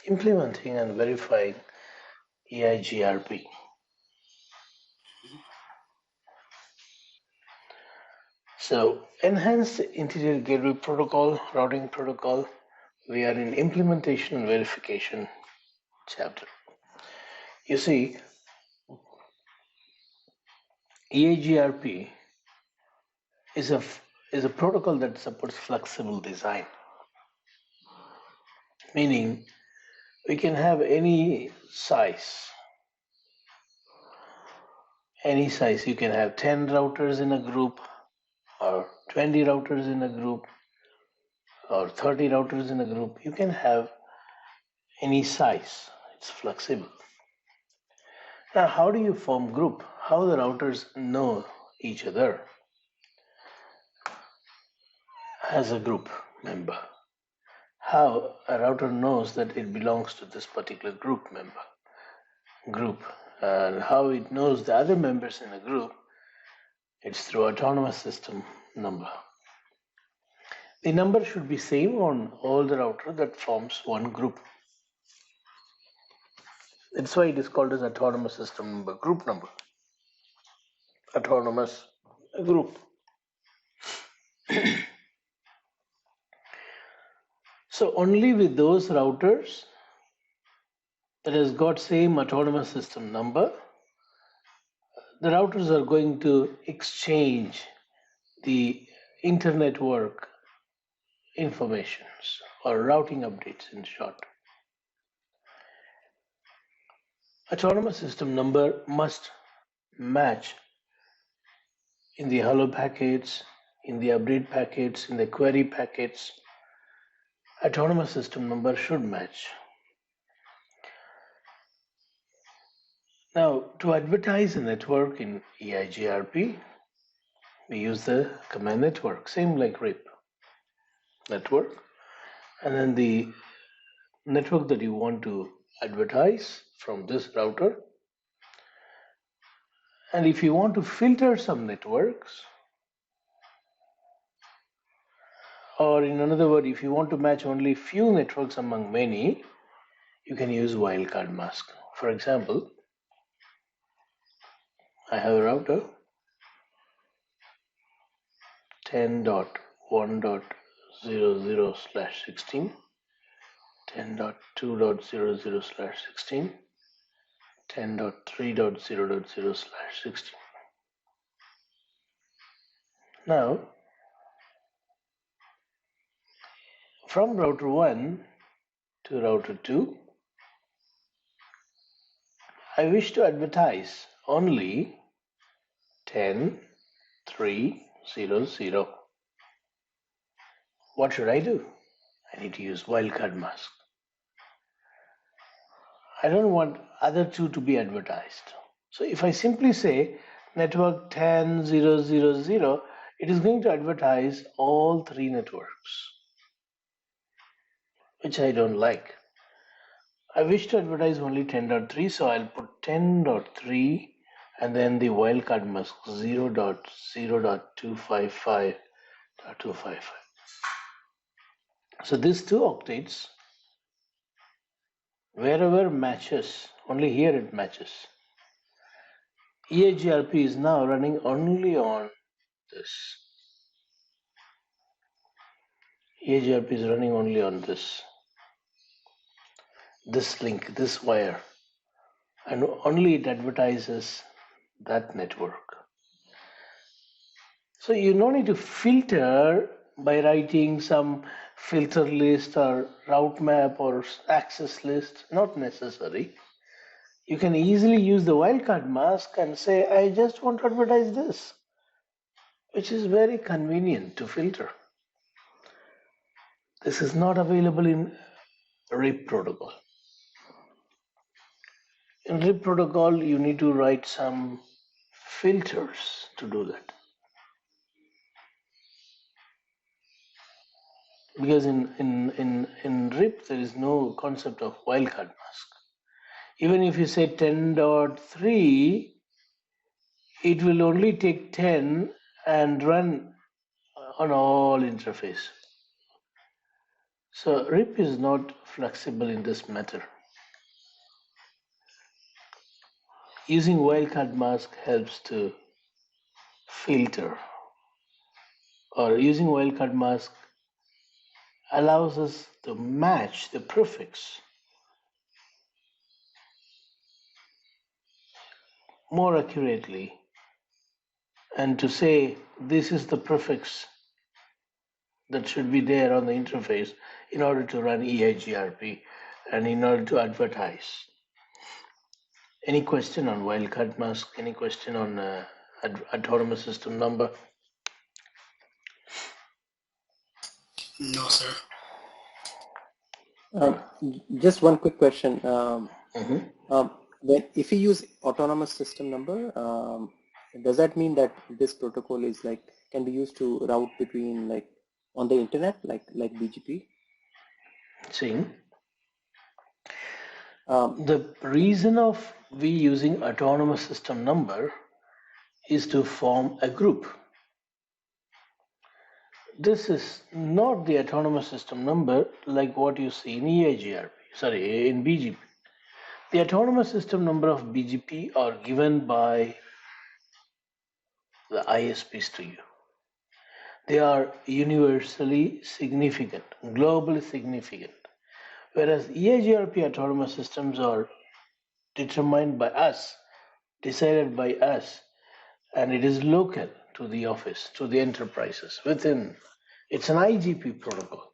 implementing and verifying EIGRP. So, enhanced interior gateway protocol, routing protocol. We are in implementation and verification chapter. You see, EIGRP is a protocol that supports flexible design, meaning we can have any size. Any size. You can have 10 routers in a group, or 20 routers in a group, or 30 routers in a group. You can have any size. It's flexible. Now, how do you form group? How the routers know each other as a group member? How a router knows that it belongs to this particular group, and how it knows the other members in a group? It's through autonomous system number. The number should be same on all the router that forms one group. That's why it is called as autonomous system number, group number. Autonomous group. So only with those routers that has got same autonomous system number, the routers are going to exchange the inter-network informations or routing updates in short. Autonomous system number must match in the hello packets, in the update packets, in the query packets. Autonomous system number should match. Now, to advertise a network in EIGRP, we use the command network, same like RIP network, and then the network that you want to advertise from this router. And if you want to filter some networks, or in another word, if you want to match only few networks among many, you can use wildcard mask. For example, I have a router 10.1.00/16, 10.2.00/16, 10.3.0.0/16. Now, from router 1 to router 2, I wish to advertise only 10.3.0.0. What should I do? I need to use wildcard mask. I don't want other two to be advertised. So if I simply say network 10.0.0.0, it is going to advertise all three networks, which I don't like. I wish to advertise only 10.3, so I'll put 10.3 and then the wildcard mask 0.0.255.255. So these two octets, wherever matches, only here it matches. EIGRP is now running only on this. EIGRP is running only on this link, this wire, and only it advertises that network. So you don't need to filter by writing some filter list or route map or access list, not necessary. You can easily use the wildcard mask and say, I just want to advertise this, which is very convenient to filter. This is not available in RIP protocol. In RIP protocol, you need to write some filters to do that. Because in RIP, there is no concept of wildcard mask. Even if you say 10.3, it will only take 10 and run on all interface. So RIP is not flexible in this matter. Using wildcard mask helps to filter, or using wildcard mask allows us to match the prefix more accurately and to say this is the prefix that should be there on the interface in order to run EIGRP and in order to advertise. Any question on wildcard mask? Any question on autonomous system number? No, sir. Just one quick question. Mm-hmm. If you use autonomous system number, does that mean that this protocol is like can be used to route between like on the internet, like BGP? See, the reason of we using autonomous system number is to form a group. This is not the autonomous system number like what you see in EIGRP, sorry, in BGP. The autonomous system number of BGP are given by the ISPs to you. They are universally significant, globally significant, whereas EIGRP autonomous systems are determined by us, decided by us, and it is local to the office, to the enterprises within. It's an IGP protocol.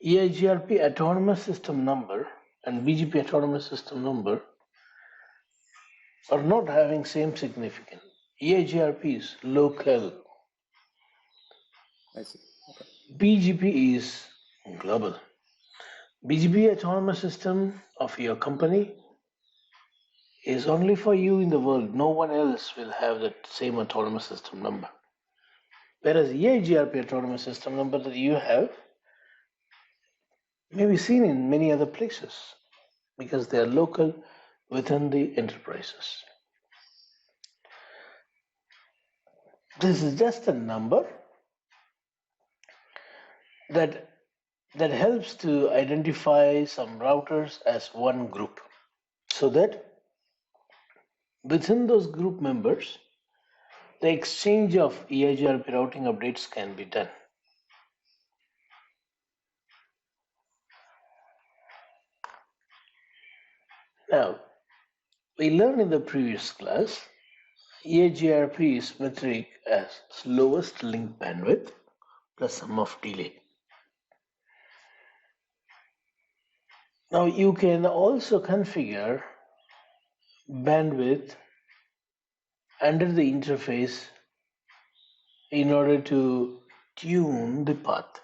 EIGRP autonomous system number and BGP autonomous system number are not having same significance. EIGRP is local. I see. Okay. BGP is global. BGP autonomous system of your company is only for you in the world. No one else will have that same autonomous system number. Whereas EIGRP autonomous system number that you have may be seen in many other places because they are local within the enterprises. This is just a number that helps to identify some routers as one group so that within those group members, the exchange of EIGRP routing updates can be done. Now, we learned in the previous class, EIGRP is metric as slowest link bandwidth plus sum of delay. Now, you can also configure bandwidth under the interface in order to tune the path.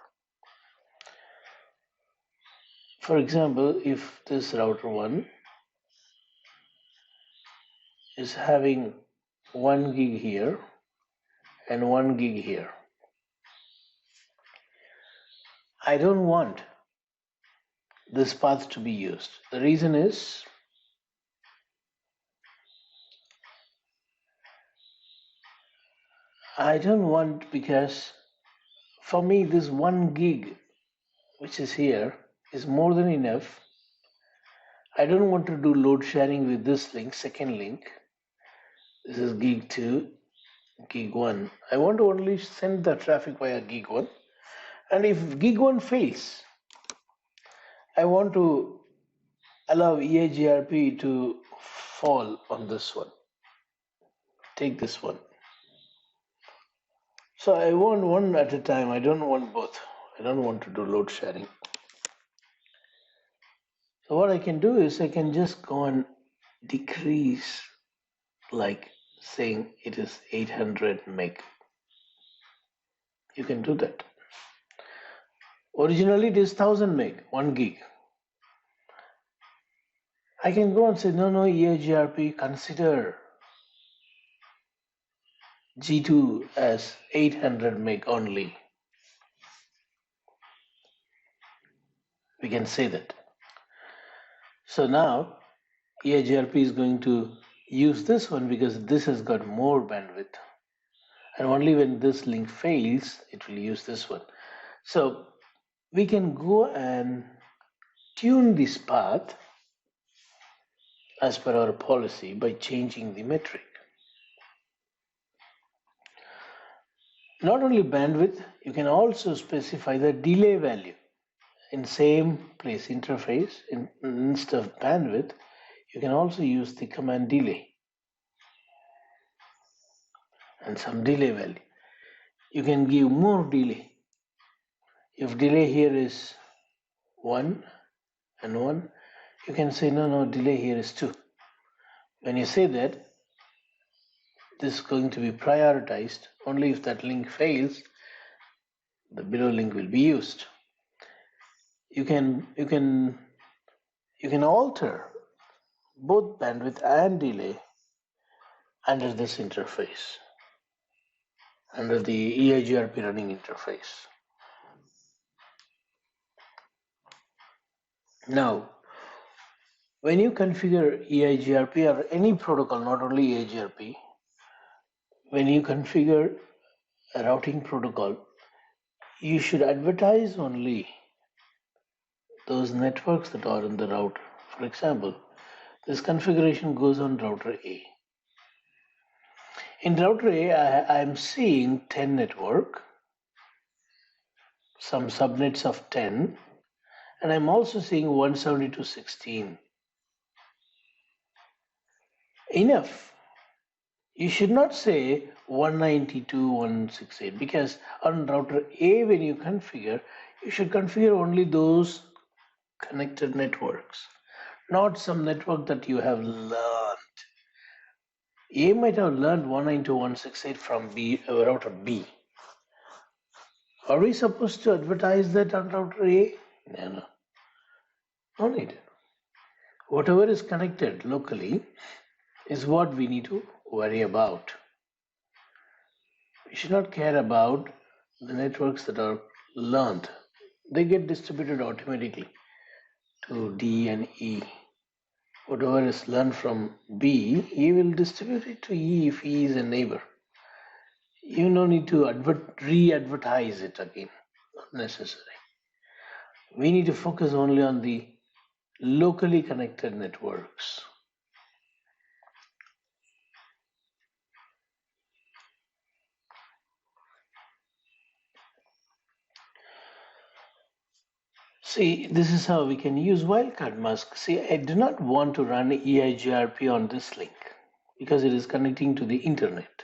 For example, if this router 1 is having 1 gig here and 1 gig here, I don't want this path to be used. The reason is I don't want, because for me this 1 gig which is here is more than enough. I don't want to do load sharing with this link, second link. This is gig 2, gig 1. I want to only send the traffic via gig 1. And if gig 1 fails, I want to allow EIGRP to fall on this one. Take this one. So I want one at a time. I don't want both. I don't want to do load sharing. So what I can do is I can just go and decrease, like saying it is 800 meg. You can do that. Originally it is 1000 meg, 1 gig. I can go and say, no, EIGRP, consider G2 as 800 meg only. We can say that. So now EIGRP is going to use this one because this has got more bandwidth. And only when this link fails, it will use this one. So we can go and tune this path as per our policy by changing the metric. Not only bandwidth, you can also specify the delay value in same place interface. Instead of bandwidth, you can also use the command delay and some delay value. You can give more delay. If delay here is 1 and 1, you can say no, delay here is 2. When you say that, this is going to be prioritized. Only if that link fails, the below link will be used. You can alter both bandwidth and delay under this interface, under the EIGRP running interface. Now, when you configure EIGRP or any protocol, not only EIGRP, when you configure a routing protocol, you should advertise only those networks that are in the router. For example, this configuration goes on router A. In router A, I am seeing 10 network, some subnets of 10, and I'm also seeing 172.16. Enough. You should not say 192.168 because on router A, when you configure, you should configure only those connected networks, not some network that you have learned. A might have learned 192.168 from router B. Are we supposed to advertise that on router A? No. No need. Whatever is connected locally is what we need to worry about. We should not care about the networks that are learned. They get distributed automatically to D and E. Whatever is learned from B, E will distribute it to E if E is a neighbor. You no need to re-advertise it again, not necessary. We need to focus only on the locally connected networks. See, this is how we can use wildcard mask. See, I do not want to run EIGRP on this link because it is connecting to the internet.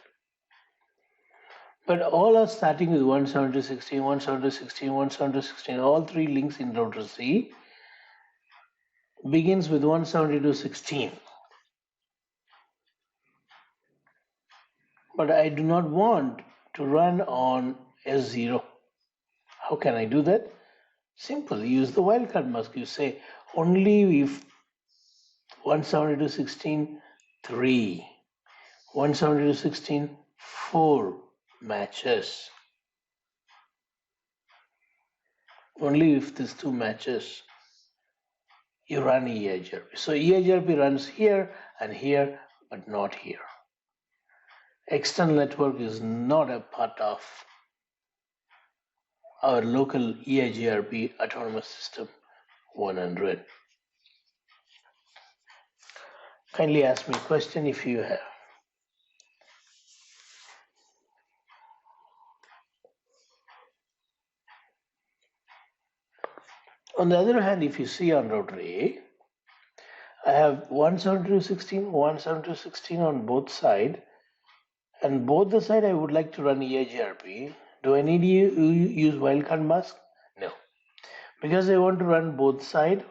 But all are starting with 172.16, 172.16, 172.16. All three links in router C begins with 172.16. But I do not want to run on S0. How can I do that? Simple, use the wildcard mask. You say only if 172.16, 3, 172.16, 4 matches. Only if these two matches, you run EIGRP. So EIGRP runs here and here, but not here. External network is not a part of our local EIGRP autonomous system 100. Kindly ask me a question if you have. On the other hand, if you see on router A, I have 172.16, 172.16 on both sides, and both the side I would like to run EIGRP. Do I need to use wildcard mask? No, because I want to run both side,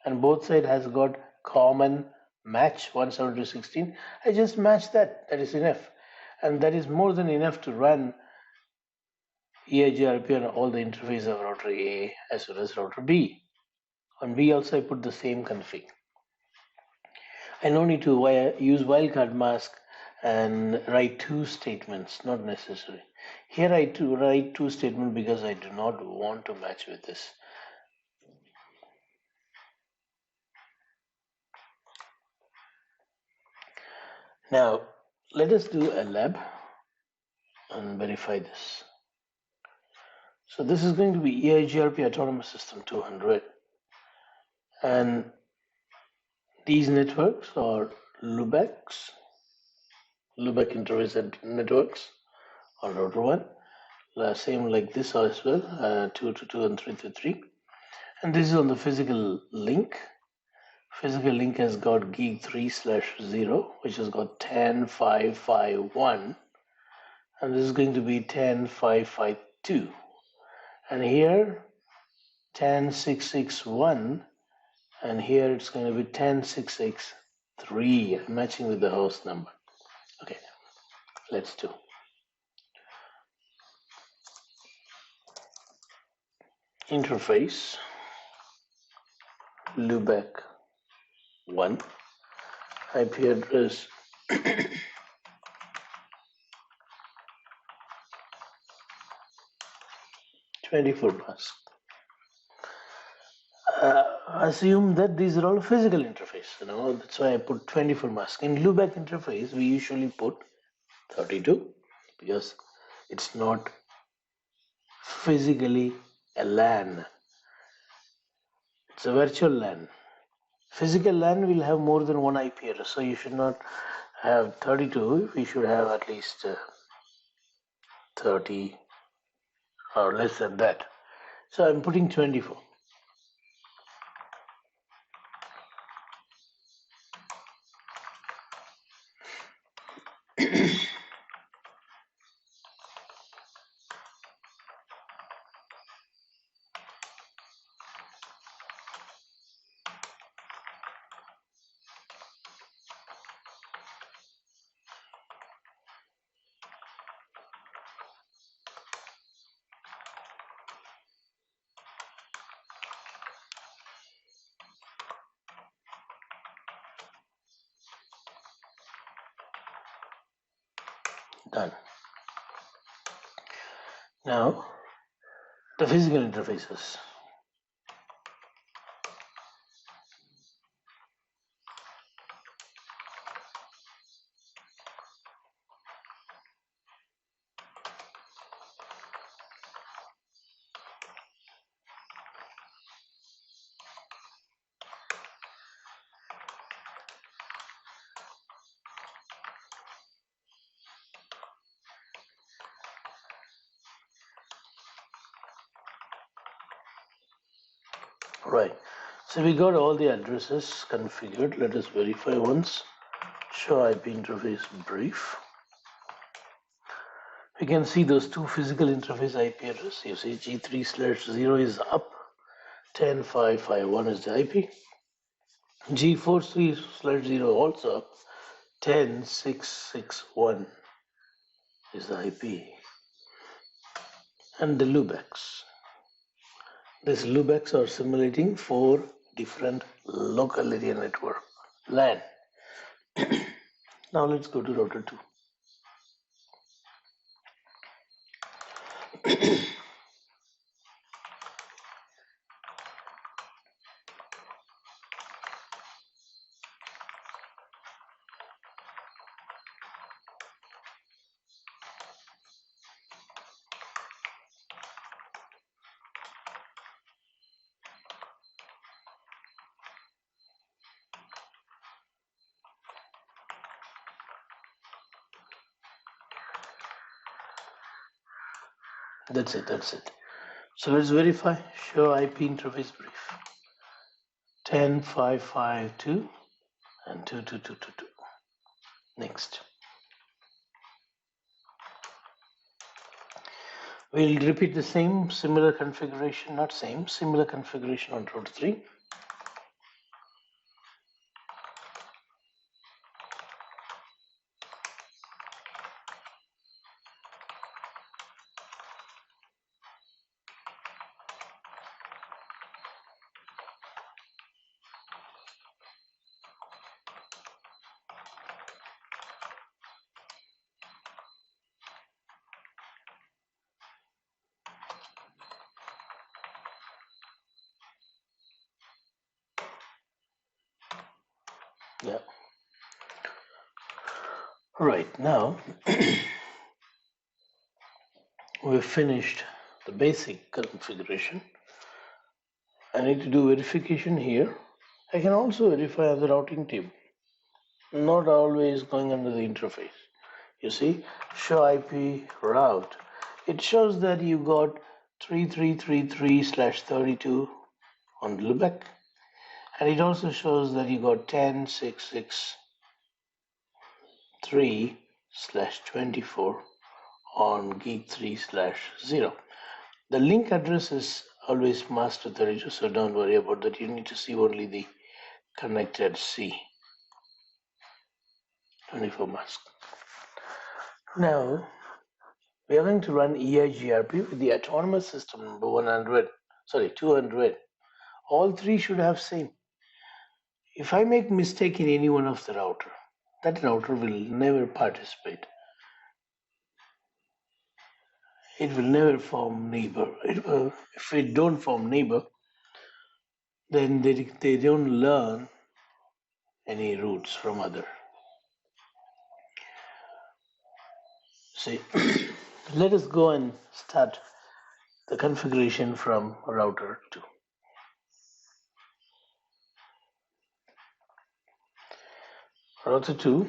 and both side has got common match 172.16. I just match that. That is enough, and that is more than enough to run EIGRP on all the interface of router A as well as router B. On B also I put the same config. I no need to use wildcard mask and write two statements, not necessary. Here I write two statements because I do not want to match with this. Now let us do a lab and verify this. So this is going to be EIGRP Autonomous System 200. And these networks are Lubex interface networks on router 1. Same like this as well, 2 to 2 and 3 to 3. And this is on the physical link. Physical link has got gig 3/0, which has got 10.5.5.1. And this is going to be 10.5.5.2. And here 10.6.6.1. And here it's going to be 10.6.6.3, matching with the host number. Okay, let's do. Interface Lubeck 1, IP address 24 mask. Assume that these are all physical interface, that's why I put 24 mask. In Lubeck interface, we usually put 32 because it's not physically a LAN. It's a virtual LAN. Physical LAN will have more than one IP address, so you should not have 32. We should have at least 30 or less than that. So I'm putting 24. Done. Now, the physical interfaces. Right. So we got all the addresses configured. Let us verify once. Show IP interface brief. We can see those two physical interface IP address. You see G3/0 is up, 10.5.5.1 is the IP. G4/0 also up, 10.6.6.1 is the IP. And the Lubex. These Lubex are simulating 4 different local area network LAN. Now let's go to router 2. That's it. So let's verify. Show IP interface brief. 10.5.5.2 and 2.2.2.2.2. Next. We'll repeat the similar configuration on router 3. Yeah. Right now, we've finished the basic configuration. I need to do verification here. I can also verify on the routing table, not always going under the interface. You see, show IP route. It shows that you got 3333/32 on Lubeck, and it also shows that you got 10663/24 on gig 3/0. The link address is always master 32, so don't worry about that. You need to see only the connected C 24 mask. Now we are going to run EIGRP with the autonomous system number 200. All three should have same. If I make mistake in any one of the router, that router will never participate. It will never form neighbor. If it don't form neighbor, then they don't learn any routes from other. See, let us go and start the configuration from router 2. Router 2,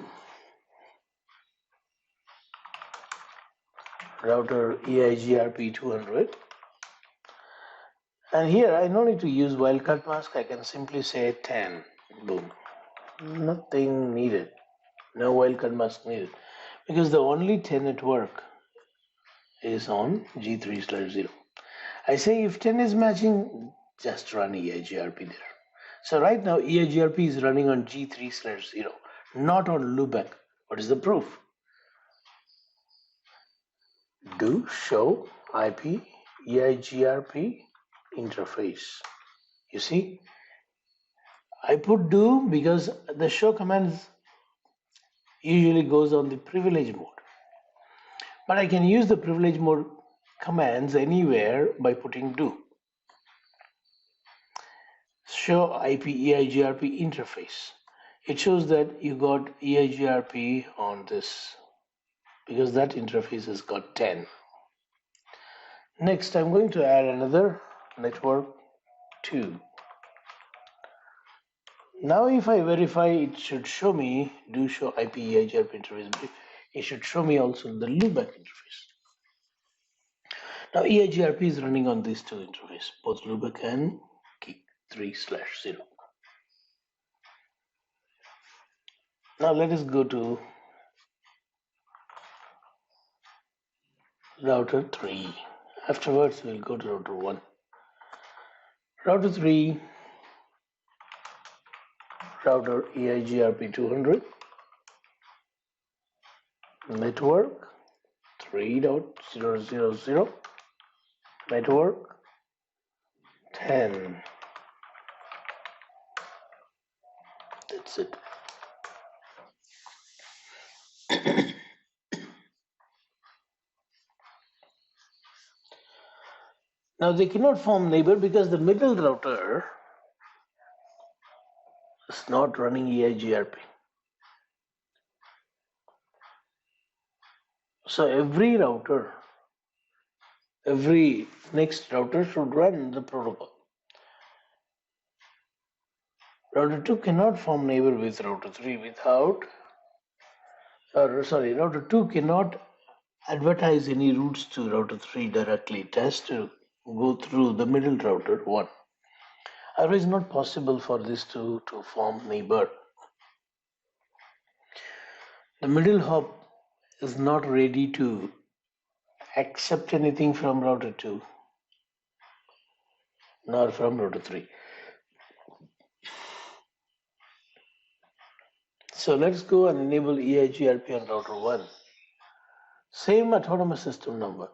router EIGRP 200. And here I don't need to use wildcard mask. I can simply say 10. Boom. Nothing needed. No wildcard mask needed. Because the only 10 at work is on G3/0. I say if 10 is matching, just run EIGRP there. So right now EIGRP is running on G3/0, not on Lubeck. What is the proof? Do show IP EIGRP interface. You see, I put do because the show command usually goes on the privilege mode. But I can use the privilege mode commands anywhere by putting do. Show IP EIGRP interface. It shows that you got EIGRP on this because that interface has got 10. Next, I'm going to add another network 2. Now if I verify, it should show me do show IP EIGRP interface. It should show me also the loopback interface. Now EIGRP is running on these two interfaces, both loopback and gig 3/0. Now let us go to router 3. Afterwards we'll go to router 1. Router 3, router EIGRP 200, network 3.0.0.0, network 10. That's it. Now they cannot form neighbor because the middle router is not running EIGRP. So every next router should run the protocol. Router 2 cannot form neighbor with router 3 router 2 cannot advertise any routes to router 3 directly. It has to go through the middle router 1. Otherwise, not possible for this to form neighbor. The middle hop is not ready to accept anything from router 2 nor from router 3. So let's go and enable EIGRP on router 1. Same autonomous system number.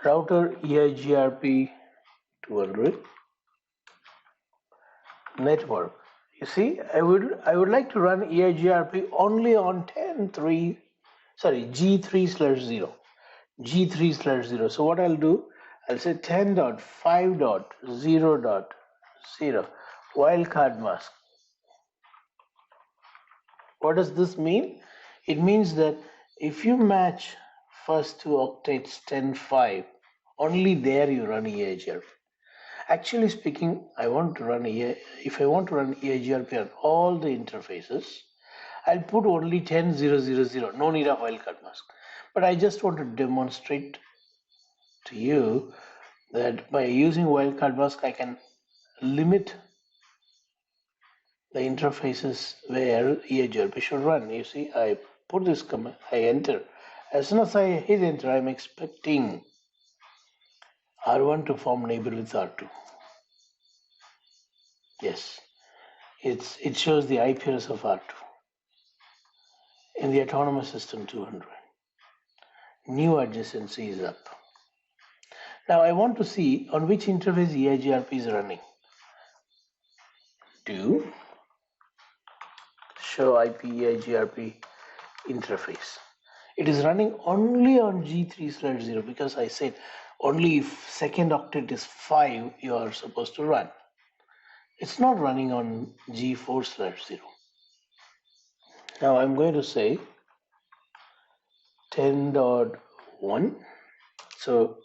Router EIGRP 200. Network. You see, I would like to run EIGRP only on G3/0. G3/0. So what I'll do, I'll say 10.5.0.0 wildcard mask. What does this mean? It means that if you match first two octets 10.5, only there you run EIGRP. Actually speaking, if I want to run EIGRP on all the interfaces, I'll put only 10.0.0.0, no need of wildcard mask. But I just want to demonstrate to you that by using wildcard mask, I can limit the interfaces where EIGRP should run. You see, I put this command, I enter. As soon as I hit enter, I'm expecting R1 to form neighbor with R2. Yes, it shows the IP address of R2 in the autonomous system 200. New adjacency is up. Now I want to see on which interface EIGRP is running. Do show IP EIGRP interface. It is running only on G3/0 because I said only if second octet is 5 you are supposed to run. It's not running on G4/0. Now I'm going to say 10.1. So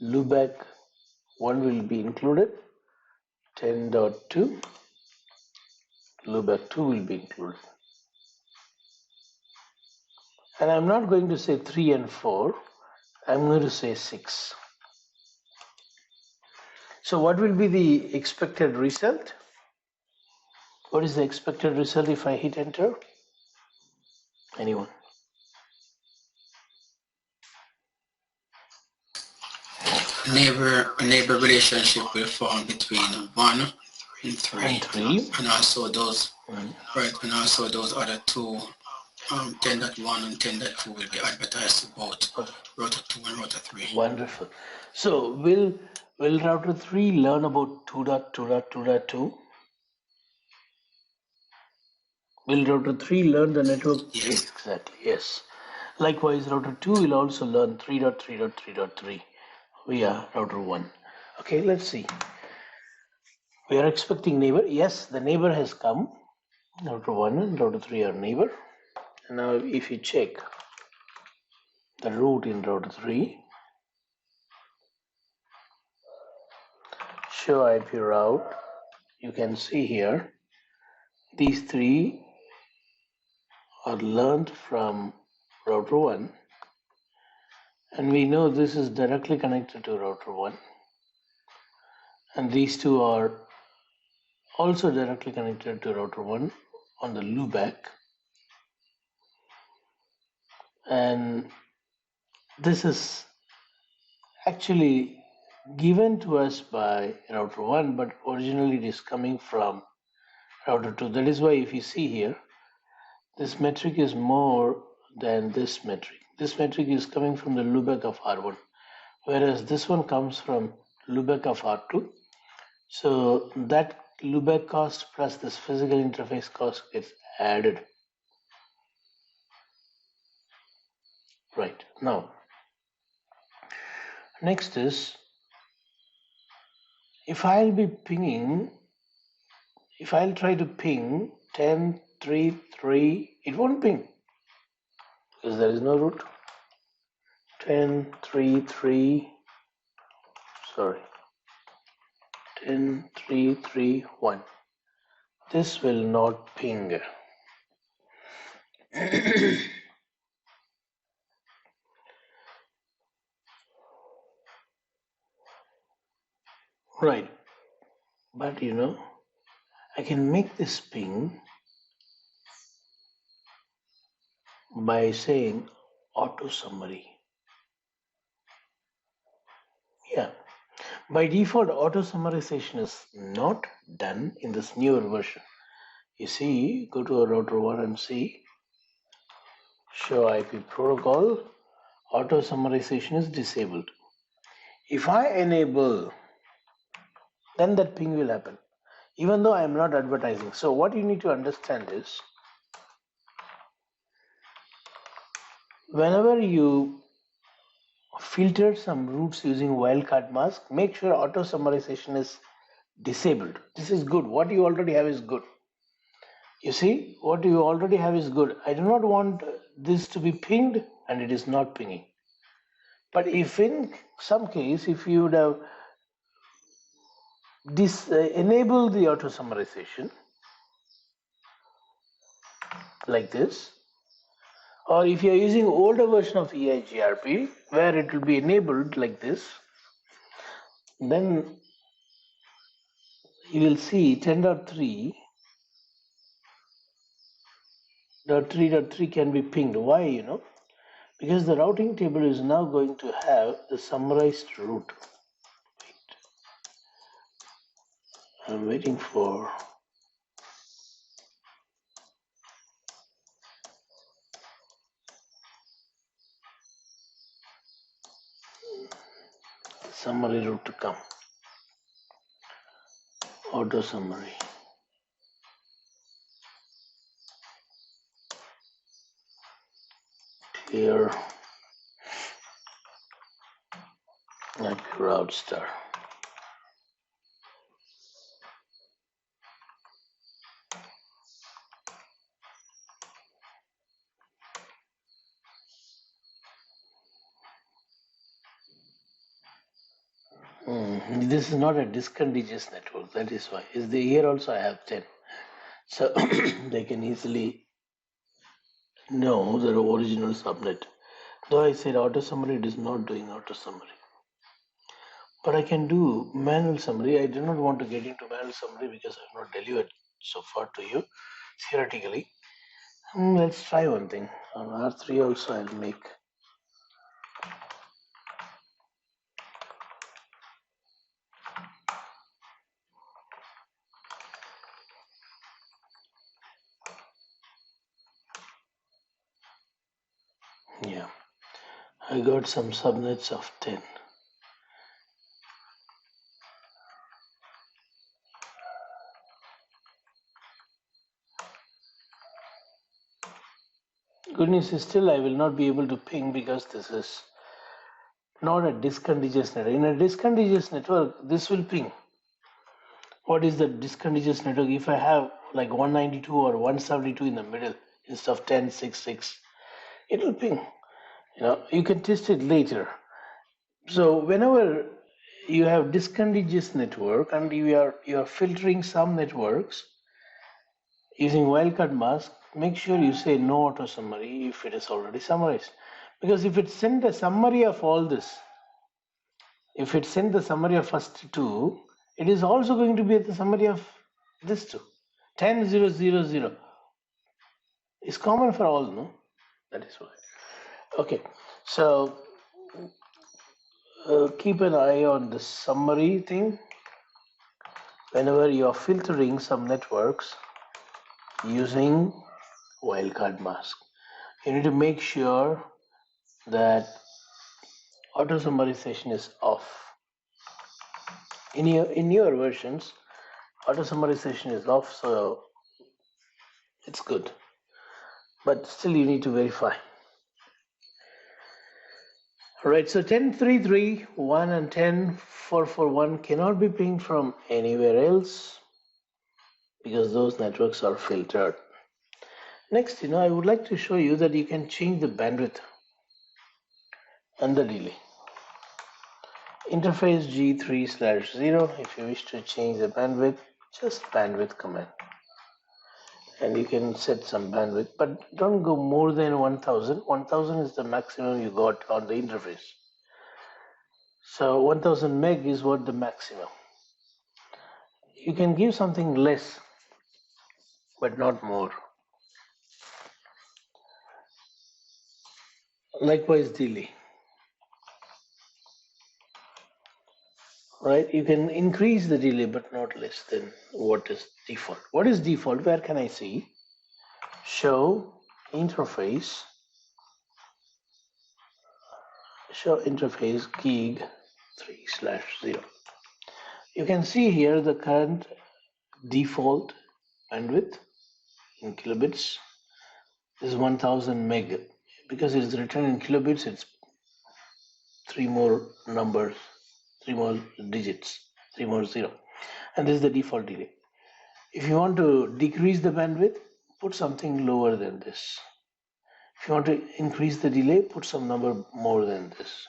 loopback 1 will be included. 10.2. Loopback 2 will be included. And I'm not going to say 3 and 4. I'm going to say 6. So what will be the expected result? What is the expected result if I hit enter? Anyone? Neighbor relationship will form between 1 and 3. And also those right, and also those other two 10.1 and 10.2 will be advertised to both router 2 and router 3. Wonderful. So will router 3 learn about 2.2.2.2? Will router 3 learn the network? Yes. Exactly, yes. Likewise, router 2 will also learn 3.3.3.3 via router 1. Okay, let's see. We are expecting neighbor. Yes, the neighbor has come. Router 1 and router 3 are neighbor. And now if you check the route in router 3, show IP route, you can see here, these three are learned from router 1. And we know this is directly connected to router 1. And these two are also directly connected to router 1 on the loopback. And this is actually given to us by router 1, but originally it is coming from router 2. That is why if you see here, this metric is more than this metric. This metric is coming from the loopback of R1, whereas this one comes from loopback of R2. So that loopback cost plus this physical interface cost gets added. Right, now, next is, if I'll try to ping 10.3.3, it won't ping because there is no route. 10.3.3, sorry, 10.3.3.1. This will not ping. Right, but I can make this ping by saying auto summary. Yeah, by default auto summarization is not done in this newer version. You see, go to router 1 and see, show IP protocol, auto summarization is disabled. If I enable, then that ping will happen, even though I am not advertising. So what you need to understand is, whenever you filter some routes using wildcard mask, make sure auto summarization is disabled. This is good. What you already have is good. You see, what you already have is good. I do not want this to be pinged, and it is not pinging. But if in some case, if you would have enabled the auto summarization like this, or if you are using older version of EIGRP where it will be enabled like this, then you will see 10.3.3.3 can be pinged. Why? Because the routing table is now going to have the summarized route. Wait. I'm waiting for the summary route to come. Auto summary. Clear. Like route star. This is not a discontinuous network. That is why. Here also I have 10. So they can easily know the original subnet. Though I said auto summary, it is not doing auto summary. But I can do manual summary. I do not want to get into manual summary because I have not delivered so far to you theoretically. Let's try one thing. On R3 also I'll make. Yeah, I got some subnets of 10. Good news is still I will not be able to ping because this is not a discontinuous network. In a discontinuous network, this will ping. What is the discontinuous network? If I have like 192 or 172 in the middle instead of 10, 6, 6, it will ping. You can test it later. So whenever you have discontinuous network and you are filtering some networks using wildcard mask, make sure you say no auto summary if it is already summarized. Because if it sent a summary of all this, if it sent the summary of first two, it is also going to be the summary of this two. 10.0.0.0 is common for all, no? That is why. Okay, so keep an eye on the summary thing. Whenever you are filtering some networks using wildcard mask, you need to make sure that auto summarization is off. In your versions, auto summarization is off, so it's good. But still you need to verify. Alright, so 10.3.3.1 and 10.4.4.1 cannot be pinged from anywhere else because those networks are filtered. Next, I would like to show you that you can change the bandwidth and the delay. Interface G3/0, if you wish to change the bandwidth, just bandwidth command. And you can set some bandwidth, but don't go more than 1000. 1000 is the maximum you got on the interface. So 1000 meg is what the maximum. You can give something less, but not more. Likewise, delay. Right? You can increase the delay, but not less than what is default. What is default? Where can I see? Show interface gig 3/0. You can see here the current default bandwidth in kilobits is 1000 meg. Because it is written in kilobits, it's 3 more numbers, 3 more digits, 3 more 0. And this is the default delay. If you want to decrease the bandwidth, put something lower than this. If you want to increase the delay, put some number more than this.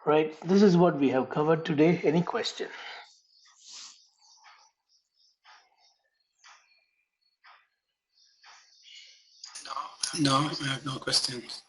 Right, this is what we have covered today. Any question? No, I have no questions.